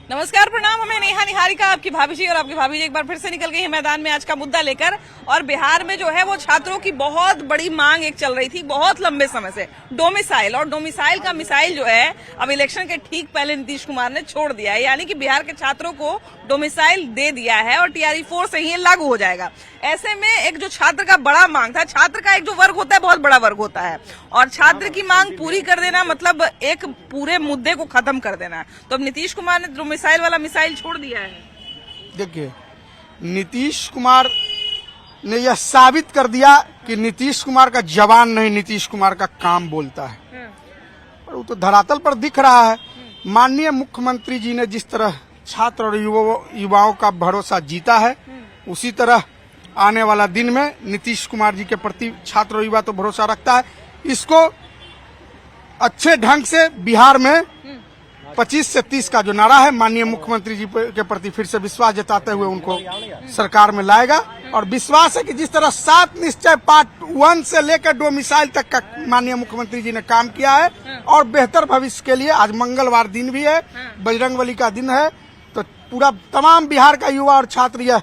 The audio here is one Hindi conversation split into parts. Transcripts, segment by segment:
नमस्कार, प्रणाम। हमें नेहा निहारिका, आपकी भाभी जी और आपकी भाभी जी एक बार फिर से निकल गई है मैदान में आज का मुद्दा लेकर। और बिहार में जो है वो छात्रों की बहुत बड़ी मांग एक चल रही थी बहुत लंबे समय से, डोमिसाइल। और डोमिसाइल का मिसाइल जो है अब इलेक्शन के ठीक पहले नीतीश कुमार ने छोड़ दिया है, यानी कि बिहार के छात्रों को डोमिसाइल दे दिया है और TRE 4 से ही ये लागू हो जाएगा। ऐसे में एक जो छात्र का बड़ा मांग था, छात्र का एक जो वर्ग होता है बहुत बड़ा वर्ग होता है, और छात्र की मांग पूरी कर देना मतलब एक पूरे मुद्दे को खत्म कर देना। तो अब नीतीश कुमार ने डोमिसाइल वाला मिसाइल छोड़ दिया है। देखिए, नीतीश कुमार ने यह साबित कर दिया कि नीतीश कुमार का जवान नहीं, नीतीश कुमार का काम बोलता है। और वो तो धरातल पर दिख रहा है। माननीय मुख्यमंत्री जी ने जिस तरह छात्र और युवाओं का भरोसा जीता है, उसी तरह आने वाला दिन में नीतीश कुमार जी के प्रति छात्र और युवा तो भरोसा रखता है। इसको अच्छे ढंग से बिहार में 25 से 30 का जो नारा है, माननीय मुख्यमंत्री जी के प्रति फिर से विश्वास जताते हुए उनको सरकार में लाएगा। और विश्वास है कि जिस तरह 7 निश्चय पार्ट 1 से लेकर डोमिसाइल तक का माननीय मुख्यमंत्री जी ने काम किया है, और बेहतर भविष्य के लिए आज मंगलवार दिन भी है, बजरंगबली का दिन है, तो पूरा तमाम बिहार का युवा और छात्र यह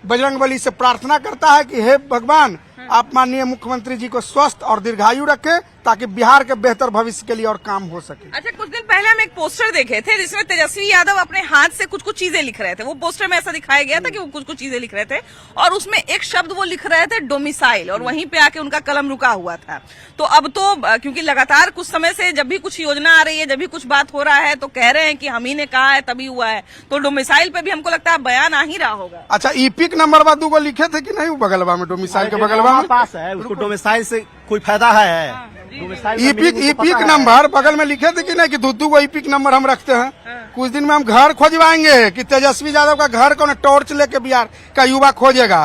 बजरंगबली से प्रार्थना करता है कि हे भगवान, आप माननीय मुख्यमंत्री जी को स्वस्थ और दीर्घायु रखें ताकि बिहार के बेहतर भविष्य के लिए और काम हो सके। अच्छा, कुछ दिन पहले हम एक पोस्टर देखे थे जिसमें तेजस्वी यादव अपने हाथ से कुछ कुछ चीजें लिख रहे थे। वो पोस्टर में ऐसा दिखाया गया था कि वो कुछ कुछ चीजें लिख रहे थे और उसमें एक शब्द वो लिख रहे थे डोमिसाइल, और वहीं पे आके उनका कलम रुका हुआ था। तो अब तो क्योंकि लगातार कुछ समय से जब भी कुछ योजना आ रही है, जब भी कुछ बात हो रहा है, तो कह रहे हैं कि हम ही ने कहा है तभी हुआ है। तो डोमिसाइल पे भी हमको लगता है बयान आ ही रहा होगा। अच्छा, ईपिक नंबर बा 2 लिखे थे कि नहीं बगलवा में, डोमिसाइल के बगलवा में पास है, उसको डोमिसाइल से कोई फायदा है? ईपिक नंबर बगल में लिखे थे कि नहीं कि 2 ईपिक नंबर हम रखते हैं। कुछ दिन में हम घर खोजवाएंगे कि तेजस्वी यादव का घर कौन टॉर्च लेके बिहार का युवा खोजेगा,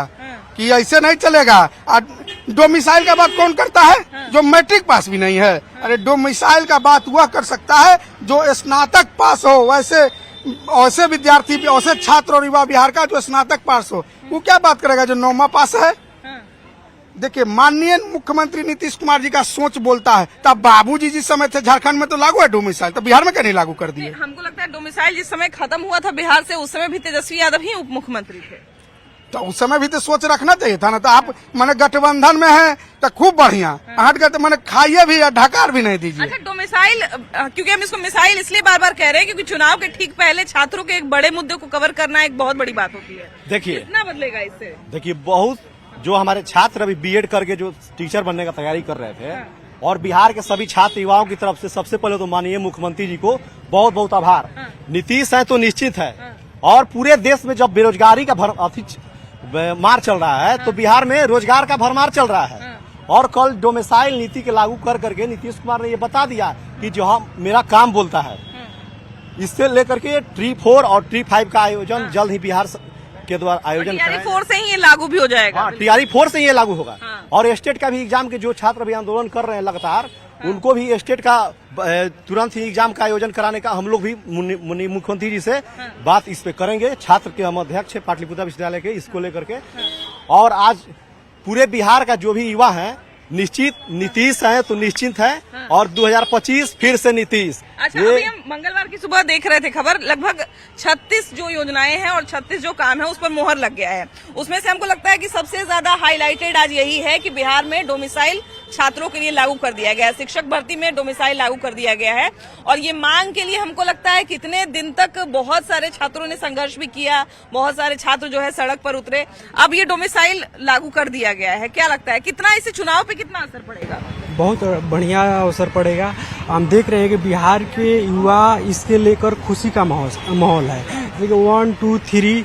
कि ऐसे नहीं चलेगा। डोमिसाइल का बात कौन करता है? जो मैट्रिक पास भी नहीं है। अरे डोमिसाइल का बात वह कर सकता है जो स्नातक पास हो, वैसे विद्यार्थी, वैसे छात्र और युवा बिहार का जो स्नातक पास हो, वो क्या बात करेगा जो 9वां पास है? देखिए, माननीय मुख्यमंत्री नीतीश कुमार जी का सोच बोलता है। तब बाबूजी जिस समय थे झारखंड में तो लागू है डोमिसाइल, तो बिहार में क्या नहीं लागू कर दिए? हमको लगता है डोमिसाइल जिस समय खत्म हुआ था बिहार से, उस समय भी तेजस्वी यादव ही उप मुख्यमंत्री थे। तो उस समय भी तो सोच रखना चाहिए था ना। तो आप मैंने गठबंधन में है तो खूब बढ़िया, हट गए तो मैंने खाइए भी या ढकार भी नहीं दीजिए। अच्छा, डोमिसाइल, क्योंकि हम इसको मिसाइल इसलिए बार बार कह रहे हैं क्योंकि चुनाव के ठीक पहले छात्रों के एक बड़े मुद्दे को कवर करना एक बहुत बड़ी बात होती है। देखिए, कितना बदलेगा इससे? देखिए, बहुत जो हमारे छात्र अभी बीएड करके जो टीचर बनने का तैयारी कर रहे थे, और बिहार के सभी छात्र युवाओं की तरफ से सबसे पहले तो माननीय मुख्यमंत्री जी को बहुत बहुत आभार। नीतीश है तो निश्चित है, और पूरे देश में जब बेरोजगारी का मार चल रहा है, तो बिहार में रोजगार का भरमार चल रहा है। और कल डोमिसाइल नीति के लागू कर करके नीतीश कुमार ने ये बता दिया कि जो हम मेरा काम बोलता है। इससे लेकर के TRE 4 और TRE 5 का आयोजन जल्द ही बिहार के द्वारा आयोजन TRE 4 से ही ये लागू भी हो जाएगा। हाँ, TRE 4 से ये लागू होगा। और स्टेट का भी एग्जाम के जो छात्र अभी आंदोलन कर रहे हैं लगातार, उनको भी स्टेट का तुरंत ही एग्जाम का आयोजन कराने का हम लोग भी मुख्यमंत्री जी से बात इस पे करेंगे। छात्र के हम अध्यक्ष है पाटलिपुत्र विश्वविद्यालय के, इसको लेकर के। और आज पूरे बिहार का जो भी युवा है, निश्चित नीतीश है तो निश्चिंत है, और 2025 फिर से नीतीश। अच्छा, अभी हम मंगलवार की सुबह देख रहे थे खबर, लगभग 36 जो योजनाएं हैं और 36 जो काम है उस पर मोहर लग गया है। उसमें से हमको लगता है कि सबसे ज्यादा हाईलाइटेड आज यही है कि बिहार में डोमिसाइल छात्रों के लिए लागू कर दिया गया है। शिक्षक भर्ती में डोमिसाइल लागू कर दिया गया है, और ये मांग के लिए हमको लगता है कितने दिन तक बहुत सारे छात्रों ने संघर्ष भी किया, बहुत सारे छात्र जो है सड़क पर उतरे। अब ये डोमिसाइल लागू कर दिया गया है, क्या लगता है कितना इससे चुनाव पे कितना असर पड़ेगा? बहुत बढ़िया असर पड़ेगा। हम देख रहे हैं कि बिहार के युवा इसके लेकर खुशी का माहौल है। देखिए 1, 2, 3,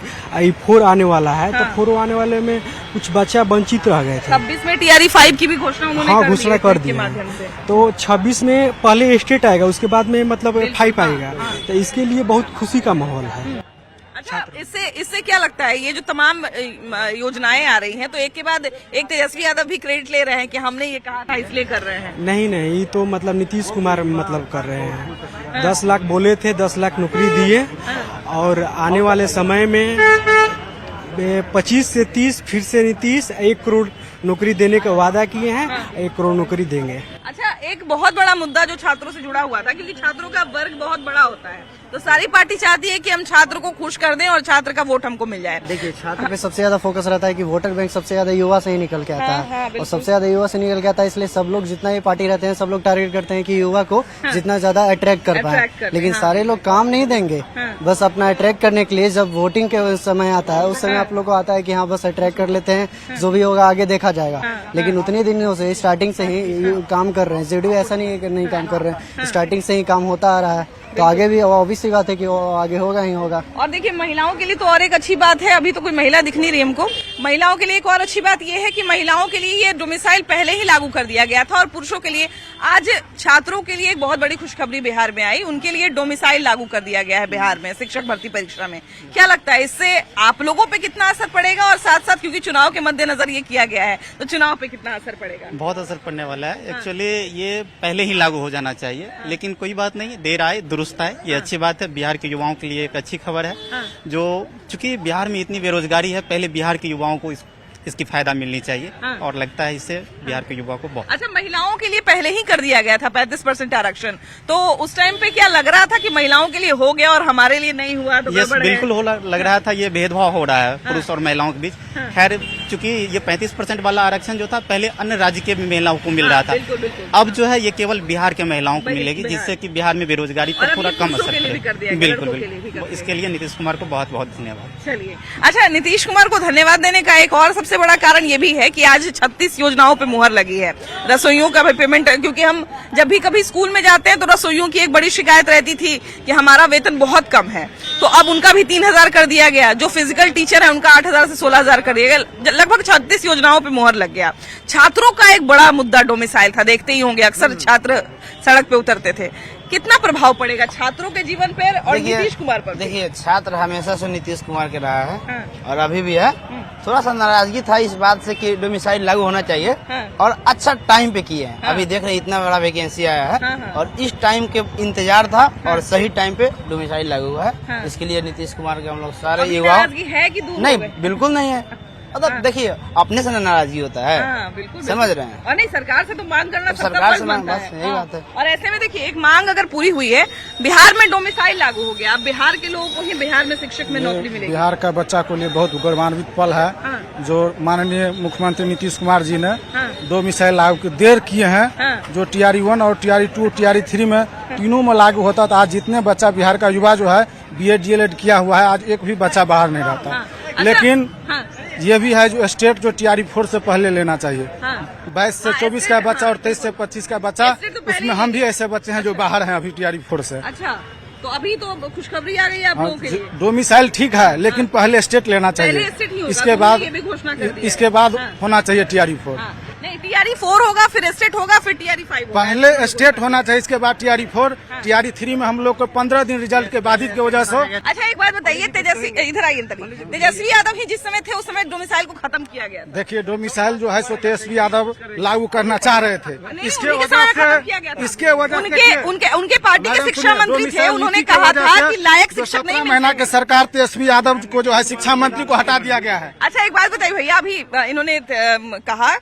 4 आने वाला है। तो 4 आने वाले में कुछ बच्चा वंचित रह गए थे। 26 में TRE 5 की भी घोषणा उन्होंने घोषणा कर दी माध्यम से। तो 26 में पहले स्टेट आएगा, उसके बाद में मतलब 5 आएगा। तो इसके लिए बहुत खुशी का माहौल है। अच्छा, इससे क्या लगता है ये जो तमाम योजनाएं आ रही हैं, तो एक के बाद एक तेजस्वी यादव भी क्रेडिट ले रहे हैं कि हमने ये कहा था इसलिए कर रहे हैं? नहीं, ये तो मतलब नीतीश कुमार मतलब कर रहे हैं। 10 लाख बोले थे, 10 लाख नौकरी दिए, और आने वाले समय में 25 से 30 फिर से नीतीश 1 करोड़ नौकरी देने का वादा किए हैं। 1 करोड़ नौकरी देंगे। अच्छा, एक बहुत बड़ा मुद्दा जो छात्रों से जुड़ा हुआ था, क्योंकि छात्रों का वर्ग बहुत बड़ा होता है, तो सारी पार्टी चाहती है कि हम छात्र को खुश कर दें और छात्र का वोट हमको मिल जाए। देखिए, छात्र पे सबसे ज्यादा फोकस रहता है कि वोटर बैंक सबसे ज्यादा युवा से ही निकल के आता है और सबसे ज्यादा युवा से निकल के आता है, इसलिए सब लोग जितना भी पार्टी रहते हैं सब लोग टारगेट करते हैं कि युवा को जितना ज्यादा अट्रैक्ट कर पाए, लेकिन सारे लोग काम नहीं देंगे। बस अपना अट्रैक्ट करने के लिए जब वोटिंग के समय आता है उस समय आप लोग को आता है कि हाँ बस अट्रैक्ट कर लेते हैं, जो भी होगा आगे देखा जाएगा। लेकिन उतने दिनों से स्टार्टिंग से ही काम कर रहे हैं, जेडीयू ऐसा नहीं है कि नहीं काम कर रहे हैं, स्टार्टिंग से ही काम होता आ रहा है, तो आगे भी ऑब्वियस सी बात है कि वो आगे होगा ही होगा। और देखिए महिलाओं के लिए तो और एक अच्छी बात है, अभी तो कोई महिला दिख नहीं रही हमको। महिलाओं के लिए एक और अच्छी बात यह है कि महिलाओं के लिए ये डोमिसाइल पहले ही लागू कर दिया गया था और पुरुषों के लिए आज छात्रों के लिए एक बहुत बड़ी खुशखबरी बिहार में आई, उनके लिए डोमिसाइल लागू कर दिया गया है बिहार में शिक्षक भर्ती परीक्षा में। क्या लगता है इससे आप लोगों पे कितना असर पड़ेगा और साथ साथ क्योंकि चुनाव के मद्देनजर ये किया गया है तो चुनाव पे कितना असर पड़ेगा? बहुत असर पड़ने वाला है। एक्चुअली ये पहले ही लागू हो जाना चाहिए, लेकिन कोई बात नहीं, देर आए दुरुस्त आए, ये अच्छी बात है। बिहार के युवाओं के लिए एक अच्छी खबर है, जो चूंकि बिहार में इतनी बेरोजगारी है, पहले बिहार के युवाओं को इसकी फायदा मिलनी चाहिए और लगता है इससे बिहार के युवा को बहुत। अच्छा, महिलाओं के लिए पहले ही कर दिया गया था 35% आरक्षण, तो उस टाइम पे क्या लग रहा था कि महिलाओं के लिए हो गया और हमारे लिए नहीं हुआ तो यस, बिल्कुल लग रहा था ये भेदभाव हो रहा है पुरुष और महिलाओं के बीच। खैर, चूंकि ये 35% वाला आरक्षण जो था पहले अन्य राज्य के महिलाओं को मिल रहा था, अब जो है ये केवल बिहार के महिलाओं को मिलेगी, जिससे कि बिहार में बेरोजगारी पर पूरा कम असर पड़ेगा। बिल्कुल, इसके लिए नीतीश कुमार को बहुत बहुत धन्यवाद। चलिए, अच्छा, नीतीश कुमार को धन्यवाद देने का एक और सबसे बड़ा कारण ये भी है कि आज 36 योजनाओं पे मुहर लगी है। रसोइयों का भी पेमेंट, क्योंकि हम जब भी कभी स्कूल में जाते हैं तो रसोइयों की एक बड़ी शिकायत रहती थी कि हमारा वेतन बहुत कम है, तो अब उनका भी 3000 कर दिया गया। जो फिजिकल टीचर है उनका 8000 से 16000 कर दिया गया। लगभग 36 योजनाओं पे मुहर लग गया। छात्रों का एक बड़ा मुद्दा डोमिसाइल था, देखते ही होंगे अक्सर छात्र सड़क पे उतरते थे। कितना प्रभाव पड़ेगा छात्रों के जीवन पर और नीतीश कुमार पर? देखिए, छात्र हमेशा से नीतीश कुमार के रहा है और अभी भी है। थोड़ा सा नाराजगी था इस बात से कि डोमिसाइल लागू होना चाहिए और अच्छा टाइम पे किए हैं। अभी देख रहे इतना बड़ा वैकेंसी आया है और इस टाइम के इंतजार था और सही टाइम पे डोमिसाइल लागू हुआ है। इसके लिए नीतीश कुमार के हम लोग सारे युवा है कि दूर नहीं, बिल्कुल नहीं है। मतलब देखिए, अपने से नाराजगी होता है, बिल्कुल समझ रहे हैं। और नहीं, सरकार से तो मांग करना सरकार से बनता बस यही बात है। और ऐसे में देखिए, एक मांग अगर पूरी हुई है, बिहार में डोमिसाइल लागू हो गया, अब बिहार के लोगों को ही बिहार में शिक्षक में नौकरी मिलेगी। बिहार का बच्चा को लिए बहुत गौरवान्वित पल है, जो माननीय मुख्यमंत्री नीतीश कुमार जी ने डोमिसाइल लागू देर किए हैं। जो TRE 1 और TRE 2 TRE 3 में तीनों में लागू होता था। आज जितने बच्चा बिहार का युवा जो है BEd DLEd किया हुआ है, आज एक भी बच्चा बाहर नहीं रहता। लेकिन ये भी है जो स्टेट जो TRE 4 से पहले लेना चाहिए। 22 से 24 का बच्चा और 23 से 25 का बच्चा, उसमें हम भी ऐसे बच्चे हैं जो बाहर हैं अभी TRE 4 से। अच्छा, तो अभी तो खुशखबरी आ गई है आप लोगों के लिए। डोमिसाइल ठीक है, लेकिन पहले स्टेट लेना चाहिए, इसके बाद होना चाहिए TRE 4। नहीं, TRE 4 होगा, फिर स्टेट होगा, फिर TRE 5 होगा। पहले स्टेट होना चाहिए, इसके बाद TRE 4। TRE 3 में हम लोग को 15 दिन रिजल्ट के बाधित की वजह से। अच्छा, एक बात बताइए, तेजस्वी इधर आइए, तेजस्वी यादव ही जिस समय थे उस समय डोमिसाइल को खत्म किया गया था। देखिए, डोमिसाइल जो है सो तेजस्वी यादव लागू करना चाह रहे थे। इसके वजह उनके पार्टी के शिक्षा मंत्री थे, उन्होंने कहा था कि लायक शिक्षक नहीं। महीना के सरकार तेजस्वी यादव को जो है शिक्षा मंत्री को हटा दिया गया है। अच्छा, एक बात बताइए भैया, अभी इन्होंने कहा,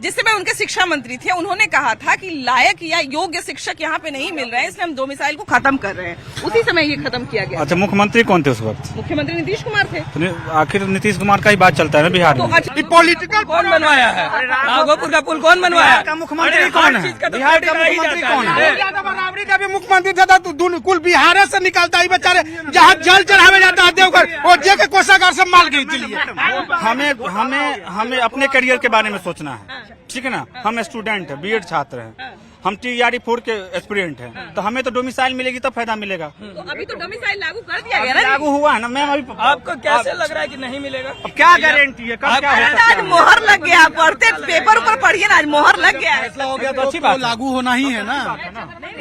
जिस समय उनके शिक्षा मंत्री थे, उन्होंने कहा था कि लायक या योग्य शिक्षक यहाँ पे नहीं मिल रहे हैं, इसलिए हम डोमिसाइल को खत्म कर रहे हैं। उसी समय ये खत्म किया गया। अच्छा, मुख्यमंत्री कौन थे उस वक्त? मुख्यमंत्री नीतीश कुमार थे। तो आखिर नीतीश कुमार का ही बात चलता है ना बिहार में। तो पॉलिटिकल कौन बनवाया है? राघोपुर का पुल कौन बनवाया? मुख्यमंत्री कौन है? बिहार का मुख्यमंत्री कौन है? राबड़ी का भी मुख्यमंत्री था, तो कुल बिहार से निकलता ही बेचारे। जहाँ जल चढ़ावे जाता है देवघर, और जे कोषागार से माल गई। हमें अपने करियर के बारे में सोचना है, ठीक है ना। हम स्टूडेंट है, BEd छात्र हैं, हम TRE 4 के एस्पिरेंट हैं, तो हमें तो डोमिसाइल मिलेगी तब फायदा मिलेगा। तो अभी तो डोमिसाइल लागू कर दिया गया ना। लागू हुआ है ना मैम। अभी आपको कैसे लग रहा है कि नहीं मिलेगा? अब क्या गारंटी है, कब क्या होता है? आज मोहर लग गया, पढ़ते पेपर ऊपर पढ़िए ना, आज मोहर लग गया है। हो गया तो अच्छी बात। लागू होना ही है ना।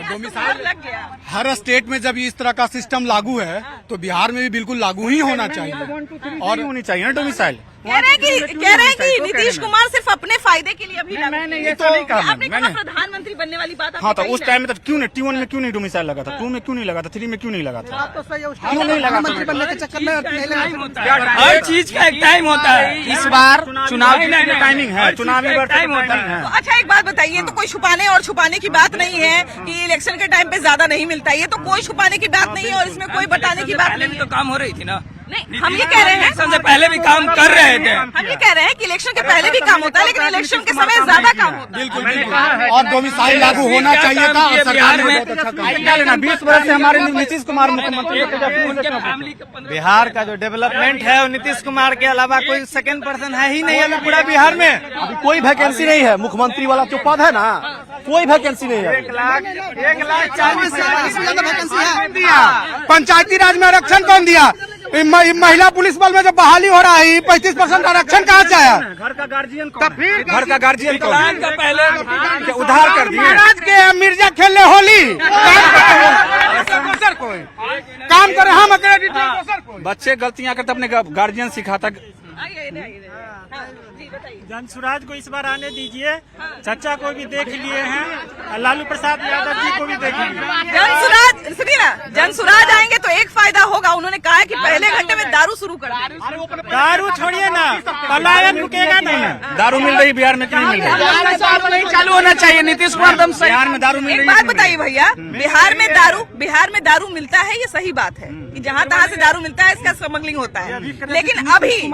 डोमिसाइल लग गया। हर स्टेट में जब इस तरह का सिस्टम लागू है तो बिहार में भी बिल्कुल लागू ही होना चाहिए और होनी चाहिए ना डोमिसाइल। कह रहे हैं कि नीतीश कुमार सिर्फ अपने फायदे के लिए अभी मैंने ये तो नहीं कहा। आपने कहा प्रधानमंत्री बनने वाली बात। हाँ, तो उस टाइम में तो क्यों नहीं T1 में क्यों नहीं डोमिसाइल लगा था, 2 में क्यों नहीं लगा था, 3 में क्यों नहीं लगा था? क्यों नहीं लगा? मंत्री बनने के चक्कर में हर चीज का एक टाइम होता है। इस बार चुनावी टाइमिंग है, चुनावी टाइम होता है। अच्छा, एक बात बताइए, तो कोई छुपाने और छुपाने की बात नहीं है कि इलेक्शन के टाइम पे ज्यादा नहीं मिलता मिलता है, ये तो कोई छुपाने की बात नहीं है और इसमें कोई बताने की बात पहले नहीं भी है। तो काम हो रही थी ना। नहीं, हम ये कह रहे हैं, इलेक्शन से पहले भी काम कर रहे थे। हम ये कह रहे हैं कि इलेक्शन के पहले भी काम होता है, लेकिन इलेक्शन के समय ज्यादा काम होता है। और डोमिसाइल लागू होना चाहिए था और सरकार ने बहुत अच्छा काम किया। 20 वर्ष से हमारे नीतीश कुमार मुख्यमंत्री बिहार का जो डेवलपमेंट है वो नीतीश कुमार के अलावा कोई सेकंड पर्सन है ही नहीं है पूरा बिहार में। अभी कोई वैकेंसी नहीं है, मुख्यमंत्री वाला जो पद है ना, कोई वैकेंसी नहीं है। 1,40,000 वैकेंसी है। पंचायती राज में आरक्षण कौन दिया? महिला पुलिस बल में जो बहाली हो रहा है 35% आरक्षण कहाँ से आया? घर का गार्जियन घर का गार्जियन विकलांग का पहले उधार कर दिए। महाराज के मिर्जा खेल ले होली काम करे हम अकेले। बच्चे गलतियां करते अपने गार्जियन सिखाता। जनसुराज को इस बार आने दीजिए, चचा को भी देख लिए हैं, लालू प्रसाद यादव जी को भी देख लिए। जनसुराज सुनिए ना, जनसुराज आएंगे तो एक फायदा होगा। उन्होंने कहा है कि पहले घंटे में दारू शुरू कर देंगे। दारू छोड़िए ना, पलायन रुकेगा नहीं। दारू मिल रही बिहार में, क्यों मिल रही? नहीं चालू होना चाहिए। नीतीश कुमार दम सही। बिहार में दारू मिल एक रही बात बताइए भैया, बिहार में दारू मिलता है, ये सही बात है कि जहाँ तहाँ से दारू मिलता है, इसका स्मगलिंग होता है। लेकिन अभी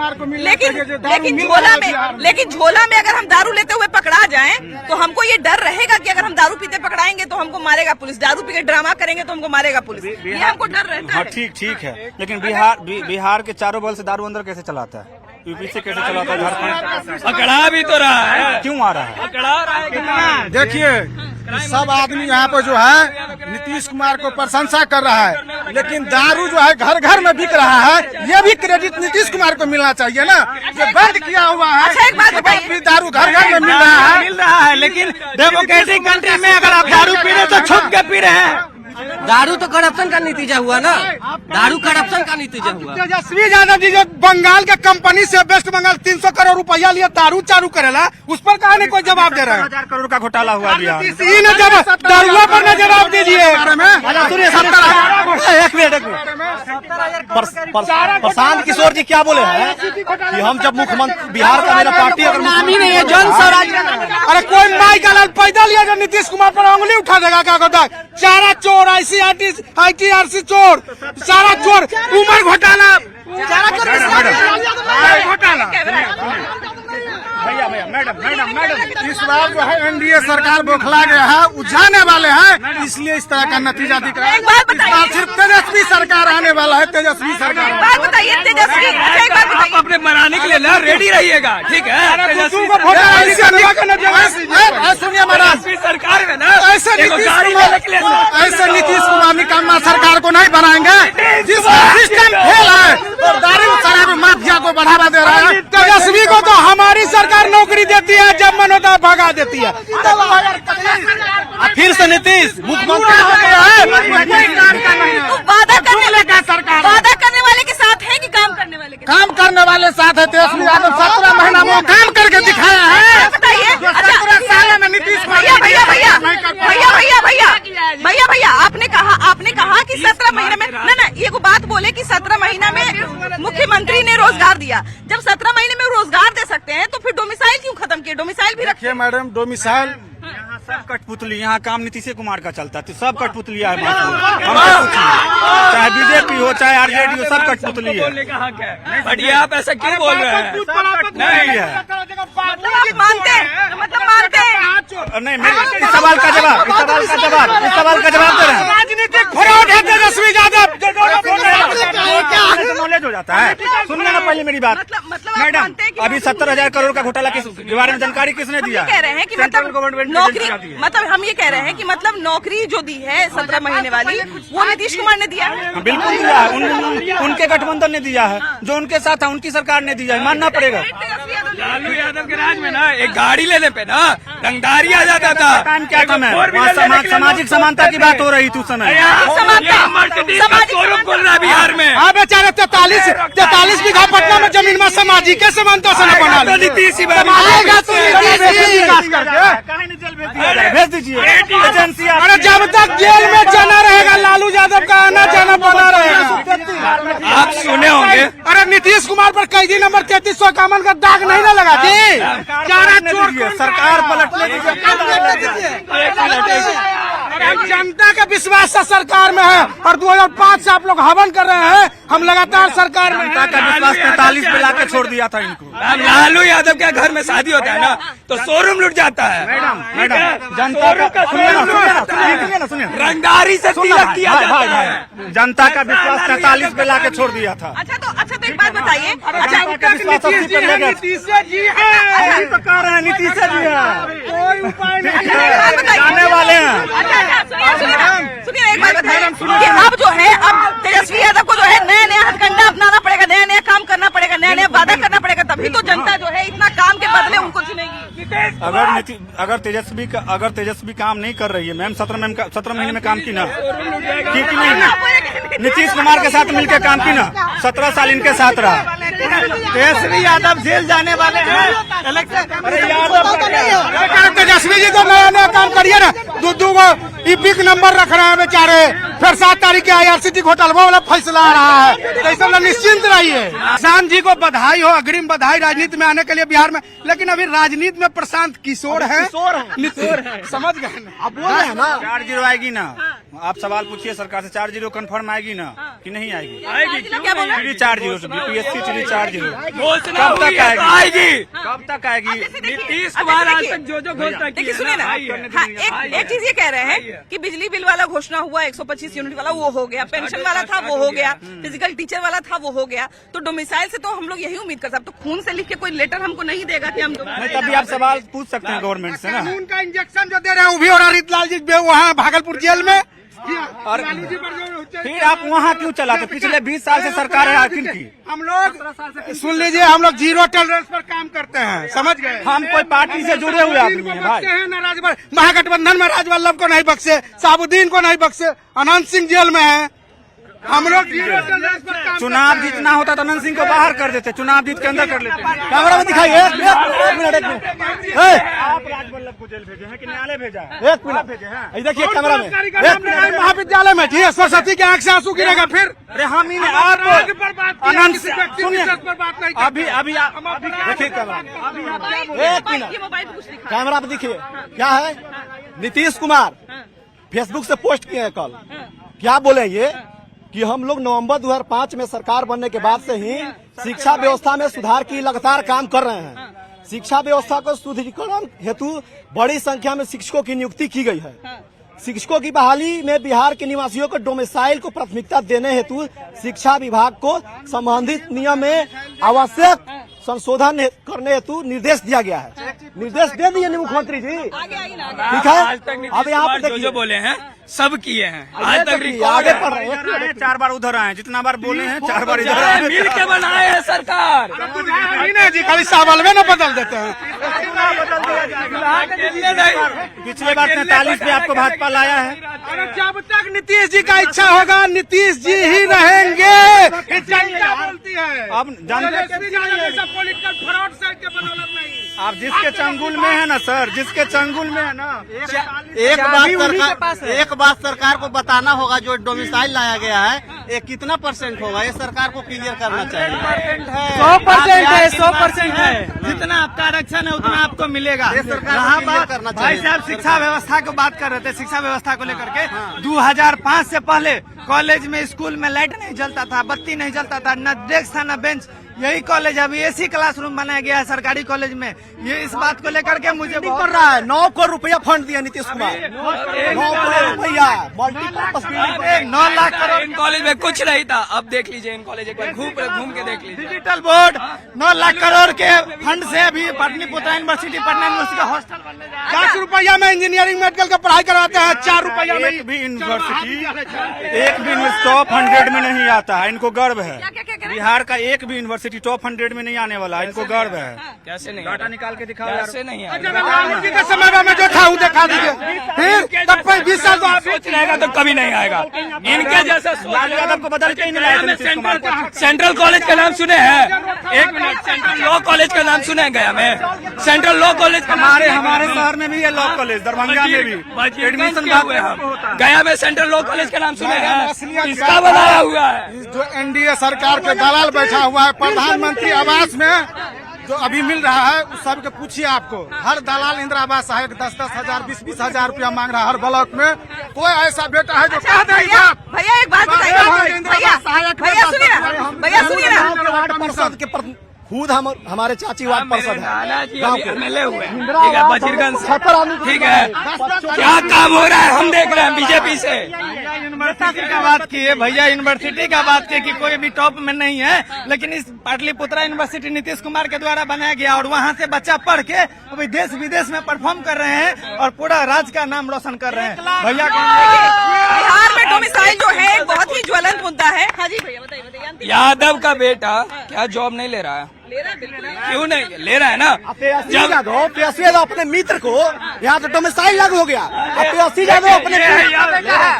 लेकिन झोला में अगर हम दारू लेते हुए पकड़ा जाएं तो हमको ये डर रहेगा कि अगर हम दारू पीते पकड़ाएंगे तो हमको मारेगा पुलिस, दारू पी के ड्रामा करेंगे तो हमको मारेगा पुलिस, ये हमको डर रहता हाँ, है। ठीक है, लेकिन बिहार के चारों बल से दारू अंदर कैसे चलाता है? यूपी से कैसे चलाता है? झारखंड पकड़ा भी तो रहा है, क्यों आ रहा है? पकड़ा रहा है कितना। देखिए सब आदमी यहाँ पर जो है नीतीश कुमार को प्रशंसा कर रहा है, लेकिन दारू जो है घर घर में बिक रहा है, ये भी क्रेडिट नीतीश कुमार को मिलना चाहिए ना। ये बंद किया हुआ है, अच्छा, एक बात उसके बाद बताइए। भी दारू घर घर में मिल रहा है। लेकिन डेमोक्रेटिक कंट्री में अगर आप दारू पी रहे तो छुप के पी रहे हैं। दारू तो करप्शन का नतीजा हुआ ना, दारू करप्शन का नतीजा हुआ। तेजस्वी यादव जी जो बंगाल के कंपनी से वेस्ट बंगाल 300 करोड़ रुपया लिया दारू चालू करेला, उस पर कहा नहीं कोई जवाब दे रहा है। 1000 करोड़ का घोटाला हुआ बिहार में। इसी ने दारुआ पर न जवाब दीजिए। एक मिनट प्रशांत किशोर जी क्या बोले हैं कि हम जब मुख्यमंत्री बिहार का मेरा पार्टी अगर नाम ही नहीं है जन स्वराज। अरे कोई माई का लाल पैदा लिया जो नीतीश कुमार पर उंगली उठा देगा क्या कहता है? चारा चोर, ITRC चोर, सारा चोर, उमर घोटाला, मैडम इस बार जो है एनडीए सरकार बौखला गया है, उलझाने वाले हैं, इसलिए इस तरह का नतीजा दिख रहा है। एक बात बताइए। इस बार सिर्फ तेजस्वी सरकार आने वाला है, तेजस्वी सरकार। एक बात बताइए तेजस्वी, अच्छा एक बात आप बताइए, अपने बनाने के लिए ना रेडी रहिएगा, ठीक है। तेजस्वी सुनिए महाराज, सरकार में ना ऐसे देखो, नीतीश गाड़ी कुमार लेने के लिए ऐसे नीतीश कुमार निकम्मा सरकार को नहीं बनाएंगे। जिस सिस्टम फेल है और दारू शराब माफिया को बढ़ावा दे रहा है, तेजस्वी को तो हमारी सरकार नौकरी देती है, जब मन होता है भगा देती है। फिर से नीतीश मुख्यमंत्री हो गया है। तो वादा करने वाले के साथ है कि काम करने वाले के साथ? काम करने वाले साथ है तेजस्वी यादव, 17 महीना में वो काम करके दिखाया है। बताइए, 17 साल में नीतीश कुमार भैया आपने कहा कि 17 महीने में ना ये को बात बोले कि 17 महीना में मुख्यमंत्री ने रोजगार दिया। जब 17 महीने में रोजगार दे सकते हैं तो फिर डोमिसाइल क्यों खत्म किए? डोमिसाइल भी रखिए। मैडम डोमिसाइल यहाँ सब कठपुतली, यहाँ काम नीतीश कुमार का चलता है, सब कठपुतलिया है। चाहे बीजेपी हो चाहे आरजेडी हो, सब कठपुतली है। बोलने का हक है, बट ये आप ऐसा क्यों बोल रहे हैं? नहीं है, मतलब आप मानते हैं? नहीं, इस सवाल का जवाब दे रहे हैं। राजनीतिक फ्रॉड है तेजस्वी यादव। नॉलेज हो जाता है। सुनिए ना पहले मेरी बात। मतलब आप मैडम, मानते हैं कि अभी 70,000 करोड़ का घोटाला के बारे में जानकारी किसने दिया? कह रहे हैं कि सेंट्रल गवर्नमेंट नौकरी, मतलब हम ये कह रहे हैं कि मतलब नौकरी जो दी है 17 महीने वाली, वो नीतीश कुमार ने दिया है। बिल्कुल दिया है, उनके गठबंधन ने दिया है, जो उनके साथ है उनकी सरकार ने दिया है, मानना पड़ेगा। लालू यादव के राज में ना एक गाड़ी लेने पे ना रंगदारी आ जाता था। काम क्या कम है? वहाँ सामाजिक समानता की बात हो रही थी उस समय। बोल रहा है बिहार में। हाँ बेचारे 43 बीघा पटना में जमीन में सामाजिक समानता से न बना नीतीश ही भेज दीजिए एजेंसी। अरे जब तक जेल में जाना रहेगा लालू यादव का आना जाना बना रहेगा। आप सुने होंगे, अरे नीतीश कुमार पर कैदी नंबर 3351 का दाग नहीं ना लगा जी। सरकार पलटने की जनता का विश्वास से सरकार में है और 2005 से आप लोग हवन कर रहे हैं, हम लगातार सरकार में जनता का विश्वास 43 पे लाके छोड़ दिया था इनको। लालू यादव के घर में शादी होता है ना तो शोरूम लुट जाता है। मैडम जनता का सुनिए ना रंगदारी से तिलक किया जाता है। जनता का विश्वास 43 पे लाके छोड़ दिया था। अच्छा तो एक बात बताइए, अच्छा नीतीश जी है, तो कह रहे हैं नीतीश जी है, कोई उपाय नहीं जाने वाले हैं। सुनिए एक बात बताइए कि अब जो है अब तेजस्वी यादव को जो है नया नया हथकंडा अपनाना पड़ेगा, नया नया काम करना पड़ेगा, नया नया वादा करना पड़ेगा, तभी तो जनता जो है इतना काम के बदले उनको चुनेगी। अगर तेजस्वी काम नहीं कर रही है मैम, 17 महीने में काम की ना की नहीं, नीतीश कुमार के साथ मिलकर काम की ना, 17 साल इनके साथ रहा। तेजस्वी यादव जेल जाने वाले हैं। तेजस्वी जी को नया नया काम करिए ना, दो को इपिक नंबर रख रहे हैं बेचारे, फिर 7 तारीख के IRCT घोटाला वाला फैसला आ रहा है, तो इस सब निश्चिंत रहिए। किसान जी को बधाई हो, अग्रिम बधाई राजनीति में आने के लिए बिहार में, लेकिन अभी राजनीति में प्रशांत किशोर है, समझ गए ना, आप बोल रहे हैं ना 4-0 आएगी ना। आप सवाल पूछिए सरकार से, 4-0 कंफर्म आएगी ना कि नहीं आएगी? क्या बोल रहे हैं? 4-0 BPSC 4-0 घोषणा कब तक आएगी? कब तक आएगी? नीतीश कुमार आज तक जो घोषणा की, देखिए सुनिए ना, एक चीज ये कह रहे हैं कि बिजली बिल वाला घोषणा हुआ, 125 यूनिट वाला वो हो गया, पेंशन वाला था वो हो गया, फिजिकल टीचर वाला था वो हो गया, तो डोमिसाइल से तो हम लोग यही उम्मीद कर सकते। तो खून से लिख के कोई लेटर हमको नहीं देगा कि हम नहीं, तभी आप सवाल पूछ सकते हैं गवर्नमेंट से ना। खून का इंजेक्शन जो दे रहे हैं वो भी हो रहा है रीतलाल जी वहाँ भागलपुर जेल में, और फिर आप वहाँ क्यों चलाते? पिछले 20 साल से सरकार है आखिर की। हम लोग सुन लीजिए, हम लोग 0 टॉलरेंस पर काम करते हैं, समझ गए? हम कोई पार्टी से जुड़े हुए आदमी हैं भाई। महागठबंधन में राजवल्लभ को नहीं बख्शे, साबुद्दीन को नहीं बख्शे, अनंत सिंह जेल में है। हम लोग 0 टॉलरेंस पर काम चुनाव जीतना होता तो अनंत सिंह को बाहर कर देते, चुनाव जीत के अंदर कर लेते। कैमरा में दिखाइए, एक मिनट आप राजवल्लभ को जेल भेजे हैं कि न्यायालय भेजा है? एक मिनट ये देखिए कैमरा में, महाविद्यालय में ठीक है, सरस्वती के आंख से आंसू गिरेगा फिर। अरे हम ही आप अनंत सुनिए, अभी देखिए कैमरा में, एक मिनट कैमरा में दिखिए, क्या है नीतीश कुमार फेसबुक से पोस्ट किए हैं कल, क्या बोले ये कि हम लोग नवंबर 2005 में सरकार बनने के बाद से ही शिक्षा व्यवस्था में सुधार की लगातार काम कर रहे हैं। शिक्षा व्यवस्था को सुदृढ़ीकरण हेतु बड़ी संख्या में शिक्षकों की नियुक्ति की गई है। शिक्षकों की बहाली में बिहार के निवासियों को डोमिसाइल को प्राथमिकता देने हेतु शिक्षा विभाग को संबंधित नियम में आवश्यक संशोधन करने हेतु निर्देश दिया गया है। निर्देश दे दिए मुख्यमंत्री जी, ठीक है। आज तक अब यहाँ पे जो बोले हैं सब किए हैं, आज तक आगे बढ़ रहे हैं। 4 बार उधर आए, जितना बार बोले हैं 4 बार इधर आए। मिल के बनाए हैं सरकार, जी खाली सावलवे न बदल देते हैं। पिछले बार 43 पे आपको भाजपा लाया है। अरे जब तक नीतीश जी का इच्छा होगा नीतीश जी ही रहेंगे, जनता बोलती है। अब जनता आप जिसके चंगुल में है ना सर, जिसके चंगुल में है ना, एक बात सरकार को बताना होगा, जो डोमिसाइल लाया गया है ये कितना % होगा, ये सरकार को क्लियर करना चाहिए। 100% है, 100% है, जितना आपका आरक्षण है उतना आपको मिलेगा। रहा बात करना भाई चाहिए। साहब शिक्षा व्यवस्था को बात कर रहे थे, शिक्षा व्यवस्था को लेकर के 2005 से पहले कॉलेज में स्कूल में लाइट नहीं जलता था, बत्ती नहीं जलता था, न डेस्क था न बेंच। यही कॉलेज अभी AC क्लासरूम बनाया गया है सरकारी कॉलेज में। ये इस बात को लेकर के मुझे कर रहा है, 9 करोड़ रुपया फंड दिया नीतीश कुमार, 9 करोड़ रुपया multipurpose building, 9 lakh crore. In college में कुछ नहीं था, अब देख लीजिए इन कॉलेज, एक बार घूम के देख लीजिए। डिजिटल बोर्ड 9 लाख करोड़ के फंड से अभी पाटलिपुत्र यूनिवर्सिटी, पटना यूनिवर्सिटी का हॉस्टल बनने जा रहा है। 10 रुपया में इंजीनियरिंग मेडिकल का पढ़ाई करवाते हैं, 4 रुपया में एक भी यूनिवर्सिटी टॉप 100 में नहीं आता है। इनको गर्व है, बिहार का एक भी यूनिवर्सिटी टॉप 100 में नहीं आने वाला, इनको गर्व है। कैसे नहीं? डाटा निकाल के दिखाओ, कैसे नहीं आएगा? प्रधानमंत्री के समय में जो था वो दिखा दीजिए, फिर तब 20 साल तो आप सोच रहेगा तो कभी नहीं आएगा। इनके जैसा लालू यादव को बदल के ही नहीं लाए थे नीतीश कुमार को। सेंट्रल कॉलेज का नाम सुने हैं? एक मिनट, सेंट्रल लॉ कॉलेज का नाम सुने हैं गया में? सेंट्रल लॉ कॉलेज का हमारे शहर में भी है लॉ कॉलेज, दरभंगा में भी एडमिशन किया हुए हम। गया में सेंट्रल लॉ कॉलेज का नाम सुने हैं? इसका बनाया हुआ है। जो NDA सरकार के दलाल बैठा हुआ है प्रधानमंत्री आवास में, जो अभी मिल रहा है उस सब के पूछिए आपको। हर दलाल इंदिरा आवास है 10-10 हजार 20-20 हजार रुपया मांग रहा है हर ब्लॉक में। कोई ऐसा बेटा है जो कह दे भैया एक बात बताइए, भैया सुनिए ना, वार्ड पार्षद के खुद हमारे चाची वार्ड पार्षद है, एमएलए हुए ठीक है बजीरगंज से, ठीक है क्या काम हो रहा है हम देख रहे हैं बीजेपी से। यूनिवर्सिटी का बात की है भैया, यूनिवर्सिटी का बात की कि कोई भी टॉप में नहीं है, लेकिन इस पाटलिपुत्रा यूनिवर्सिटी नीतीश कुमार के द्वारा बनाया गया और वहाँ से बच्चा पढ़ के अभी देश विदेश में परफॉर्म कर रहे हैं और पूरा राज्य का नाम रोशन कर रहे हैं। भैया बिहार में डोमिसाइल जो है एक बहुत ही ज्वलंत मुद्दा है। हाँ जी भैया बताइए। यादव का बेटा क्या जॉब नहीं ले रहा है? क्यों नहीं ले रहा है ना? तेजस्वी यादव अपने मित्र को यहाँ तो डोमिसाइल लागू हो गया। तेजस्वी यादव अपने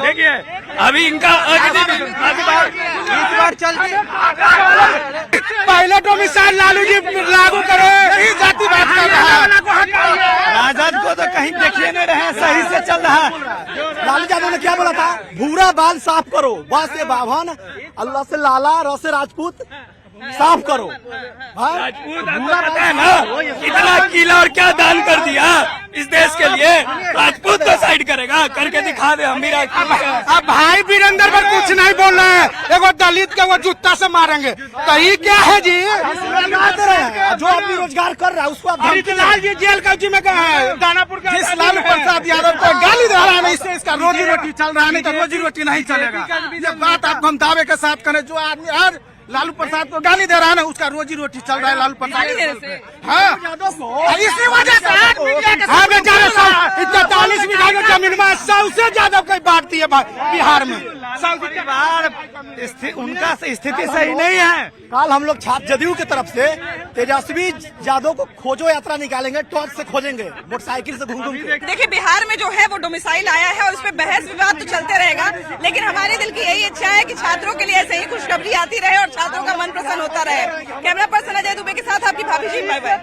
देखिए अभी इनका पहले डोमिसाइल लालू जी लागू करे, यही जाति बात कर रहा है। राजद को तो कहीं देखिए नहीं रहे, सही से चल रहा है। लालू यादव ने क्या बोला था? भूरा बाल साफ करो, बा से बाभन, अल्लाह से लाला, र से राजपूत साफ करो। राजपूत पता है ना कितना किला और क्या दान कर दिया इस देश के लिए। राजपूत को साइड करेगा, करके दिखा दे हम भी राजपूत। अब भाई वीरेंद्र पर कुछ नहीं बोल रहे हैं, एगो दलित के वो जूता से मारेंगे तो ये क्या है जी? जो आदमी रोजगार कर रहा है उसको आप हरिलाल जी जेल कौची में कहा है? दानापुर का जिस लालू प्रसाद यादव को गाली दे रहा है, इससे इसका रोजी रोटी चल रहा है, नहीं तो रोजी रोटी नहीं चलेगा। ये बात आपको हम दावे के साथ करें, जो आदमी आज लालू प्रसाद को गाली दे रहा है ना, उसका रोजी रोटी चल रहा है लालू प्रसाद। हाँ इसी वजह से 40 बीघा की जमीन में 100 से ज्यादा कोई बांटती है बिहार में। उनका स्थिति सही नहीं है। कल हम लोग छात्र जदयू की तरफ से तेजस्वी यादव को खोजो यात्रा निकालेंगे, टॉर्च से खोजेंगे, मोटरसाइकिल से घूम घूम के। देखिए बिहार में जो है वो डोमिसाइल आया है और उस पर बहस विवाद तो चलते रहेगा, लेकिन हमारे दिल की यही इच्छा है कि छात्रों के लिए ऐसे ही खुशखबरी आती रहे और छात्रों का मन प्रसन्न होता रहे। कैमरा पर्सन अजय दुबे के साथ आपकी भाभी जी, बाय बाय।